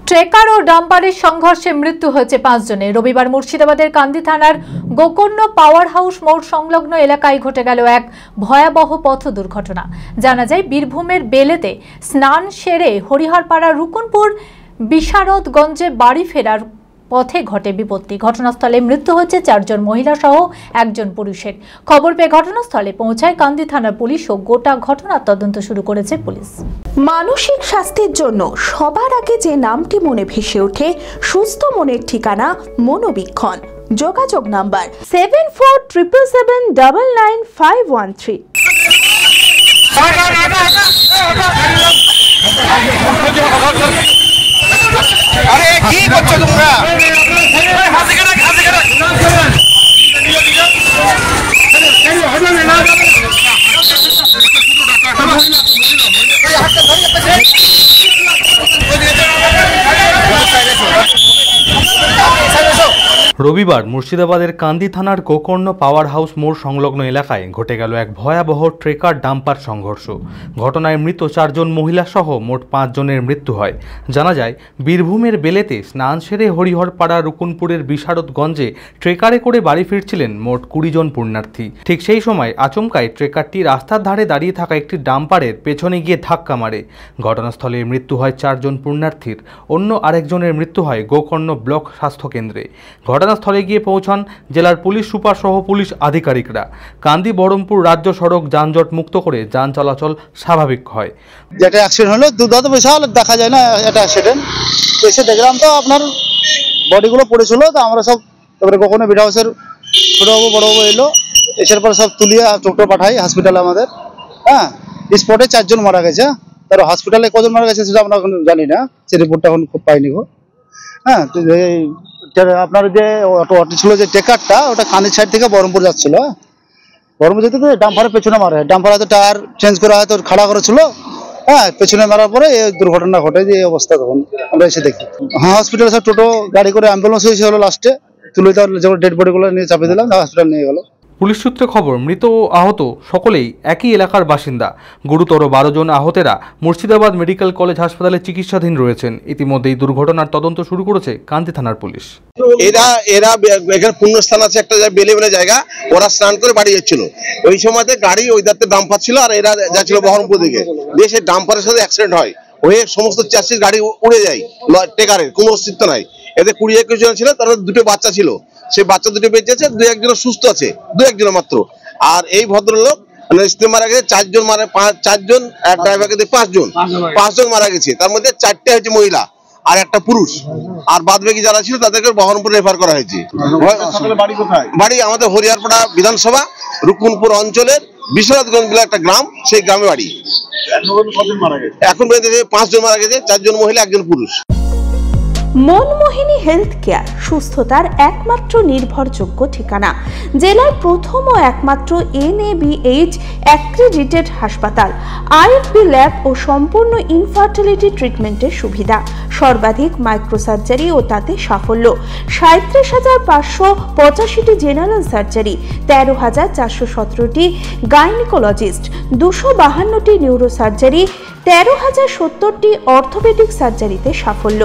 Trekker ও ডাম্পারের সংঘর্ষে মৃত্যু হয়েছে 5 জনের। রবিবার মুর্শিদাবাদের কান্দি থানার গোকর্ণ পাওয়ার হাউস মোড় সংলগ্ন এলাকায় ঘটে গেল এক ভয়াবহ পথ দুর্ঘটনা। জানা যায় বীরভূমের বেলেতে স্নান সেরে হরিহরপাড়া রুকুনপুর বিশারদগঞ্জে বাড়ি ফেরার পথে ঘটে বিপত্তি। ঘটনাস্থলে মৃত্যু হয়েছে 4 জন মহিলা সহ 1 জন পুরুষের। খবর পেয়ে ঘটনাস্থলে পৌঁছায় কান্দি থানার পুলিশ ও গোটা ঘটনার তদন্ত শুরু করেছে পুলিশ। মানসিক স্বাস্থ্যের জন্য সবার আগে যে নামটি মনে ভেসে ওঠে সুস্থ মনের ঠিকানা মনোবীক্ষণ। যোগাযোগ নাম্বার 7477799513। আরে কি করছো তোমরা? রবিবার মুর্শিদাবাদের কান্দি থানার গোকর্ণ পাওয়ার হাউস মোড় সংলগ্ন এলাকায় ঘটে গেল এক ভয়াবহ ট্রেকার ডাম্পার সংঘর্ষ। ঘটনায় মৃত 4 জন মহিলা সহ মোট 5 জনের মৃত্যু হয়। জানা যায় বীরভূমের বেলেতে স্নান সেরে হরিহরপাড়া রুকুনপুরের বিশারদগঞ্জে ট্রেকারে করে বাড়ি ফিরছিলেন মোট 20 জন পুণ্যার্থী। ঠিক সেই সময় আচমকায় ট্রেকারটি রাস্তার ধারে দাঁড়িয়ে থাকা একটি ডাম্পারের পেছনে গিয়ে ধাক্কা মারে। ঘটনাস্থলে মৃত্যু হয় 4 জন পুণ্যার্থীর। অন্য আরেকজনের মৃত্যু হয় গোকর্ণ ব্লক স্বাস্থ্যকেন্দ্রে। ঘটনাস্থলে গিয়ে পৌঁছান জেলার পুলিশ সুপার সহ পুলিশ আধিকারিকরা। কান্দি বহরমপুর রাজ্য সড়ক যানজট মুক্ত করে যান চলাচল স্বাভাবিক হয়। যেটা অ্যাক্সিডেন্ট হলো দুধ বিশাল দেখা যায় না এটা অ্যাক্সিডেন্ট। এসে দেখলাম তো আপনার বডিগুলো পড়েছিল, তো আমরা সব তারপরে কখনো বিড হাউসের ছোটবাবু বড়বাবু এলো, এসের পর সব তুলিয়ে টোটো পাঠাই হসপিটালে আমাদের। হ্যাঁ, স্পটে 4 জন মারা গেছে। তার হসপিটালে কজন মারা গেছে সেটা আমরা এখন জানি না, সে রিপোর্টটা এখন খুব পাইনি গো। হ্যাঁ, আপনার যে অটো ছিল যে ট্রেকারটা, ওটা কান্দি সাইড থেকে বহরমপুর যাচ্ছিল। বহরমপুর যেতে তো ডাম্পারের পেছনে মারে, ডাম্পার হয়তো টায়ার চেঞ্জ করা হয়তো খাড়া করেছিল। হ্যাঁ, পেছনে মারার পরে এই দুর্ঘটনা ঘটে। যে অবস্থা তখন আমরা এসে দেখি। হ্যাঁ, হসপিটালে সব টোটো গাড়ি করে অ্যাম্বুলেন্স হয়েছিল, লাস্টে তুলে যখন ডেড বডিগুলো নিয়ে চাপিয়ে দিলাম, হসপিটাল নিয়ে গেল। পুলিশ সূত্রে খবর, মৃত ও আহত সকলেই একই এলাকার বাসিন্দা। গুরুতর 12 জন আহতেরা মুর্শিদাবাদ মেডিকেল কলেজ হাসপাতালে চিকিৎসাধীন রয়েছেন। ইতিমধ্যে এই দুর্ঘটনার তদন্ত শুরু করেছে কান্দি থানার পুলিশ। এরা এখানে পুণ্যস্থান আছে একটা বেলে জায়গা, ওরা স্নান করে বাড়ি যাচ্ছিল। ওই সময়তে গাড়ি ওই দাঁতে ডাম্পার ছিল আর এরা যাচ্ছিল বহরমপুর দিকে। দেশের ডাম্পারের সাথে অ্যাক্সিডেন্ট হয়, হয়ে সমস্ত চাষির গাড়ি উড়ে যায়, টেকারের কোনো অস্তিত্ব নাই। এদের 20-21 জন ছিল, তার মধ্যে 2টো বাচ্চা ছিল। সে বাচ্চা 2টো বেঁচে আছে, 2-1 জন সুস্থ আছে, 2-1 জন মাত্র। আর এই ভদ্রলোক স্ত্রী মারা গেছে 4 জন, 4 জন, এক ড্রাইভারকে দিয়ে 5 জন মারা গেছে। তার মধ্যে 4টে হচ্ছে মহিলা আর একটা পুরুষ, আর বাদ বাকি যারা ছিল তাদেরকে বহরমপুর রেফার করা হয়েছে। বাড়ি আমাদের হরিহরপাড়া বিধানসভা রুকুনপুর অঞ্চলের বিশারদগঞ্জ বলে একটা গ্রাম, সেই গ্রামে বাড়ি। এখন পর্যন্ত 5 জন মারা গেছে, 4 জন মহিলা 1 জন পুরুষ। মনমোহিনী হেলথ কেয়ার সুস্থতার একমাত্র নির্ভরযোগ্য ঠিকানা। জেলার প্রথম ও একমাত্র NABH অ্যাক্রিডিটেড হাসপাতাল, IFB ল্যাব ও সম্পূর্ণ ইনফার্টিলিটি ট্রিটমেন্টের সুবিধা, সর্বাধিক মাইক্রোসার্জারি ও তাতে সাফল্য, 37,585টি জেনারেল সার্জারি, 13,417টি গাইনিকোলজিস্ট, 252টি নিউরোসার্জারি, 13,070টি অর্থোপেডিক সার্জারিতে সাফল্য,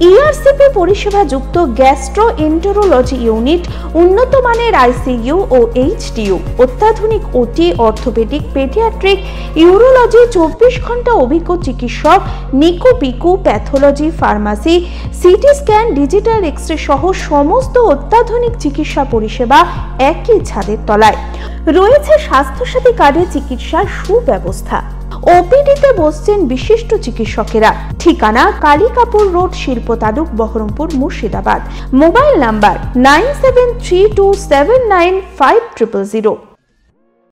ERCP পরিষেবা যুক্ত গ্যাস্ট্রোএন্টেরোলজি ইউনিট, উন্নত মানের ICU ও HDU, অত্যাধুনিক OT, অর্থোপেডিক, পেডিয়াট্রিক, ইউরোলজি, 24 ঘন্টা অভিজ্ঞ চিকিৎসক, NICU PICU, pathology, pharmacy, CT scan, digital X-ray সহ সমস্ত অত্যাধুনিক চিকিৎসা পরিষেবা একই ছাদের তলায়। রয়েছে স্বাস্থ্যসাথী কার্ডে চিকিৎসার সুব্যবস্থা। ওপিডিতে বসছেন বিশিষ্ট চিকিৎসকেরা। ঠিকানা কালিকাপুর রোড, শিল্প তালুক, বহরমপুর, মুর্শিদাবাদ। Mobile number 9732795000।